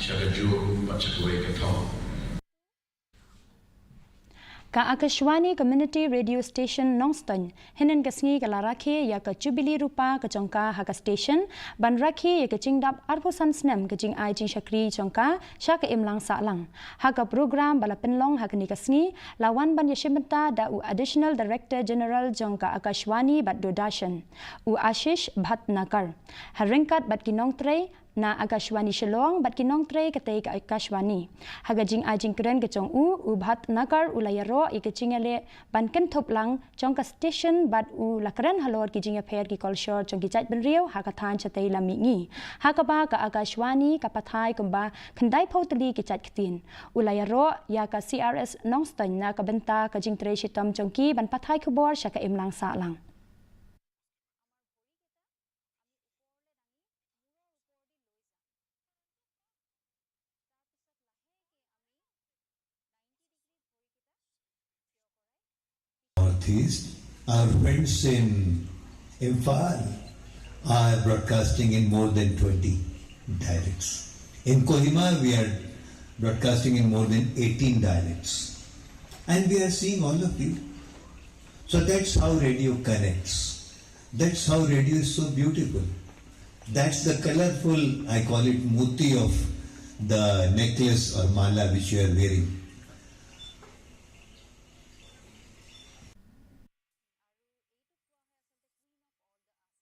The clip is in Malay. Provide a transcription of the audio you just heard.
Shagaju Bachakaway Kathong. Ka Akashwani Community Radio Station Nongstoin, Henen Gasngi ka Rakhe ya ka Jubili Rupa ka Chongka Haka Station, Ban Rakhe ya ka Jingdap Arpusan Snem ka Jing Ai Jing Shakri Chongka, Shaka Imlang Salang. Haka program bala penlong haka ni Gasngi, Lawan Ban Yashimenta da u Additional Director General Jongka Akashwani Bat Dodashan, u Ashish Bhat Nakar. Haringkat Bat Kinong Trey, na Akashwani Shalong bat kinong tre katay ka Akashwani hagajing ajing kren ka chong u bhat nakar ulayaro ikachingale ban ken thop lang chong ka station bat u lakren halor ki jinga pher ki culture chong ki chait ben riau hakathan chatay lami ngi hakaba ka Akashwani ka pathai kumba khandai photali ki chat ktin ulayaro ya ka CRS Nongstoin na ka benta ka jing tre shitam chong ki ban pathai khobor shaka imlang sa lang. Our friends in Imphal are broadcasting in more than 20 dialects. In Kohima, we are broadcasting in more than 18 dialects. And we are seeing all of you. So that's how radio connects. That's how radio is so beautiful. That's the colorful, I call it muti of the necklace or mala which you are wearing.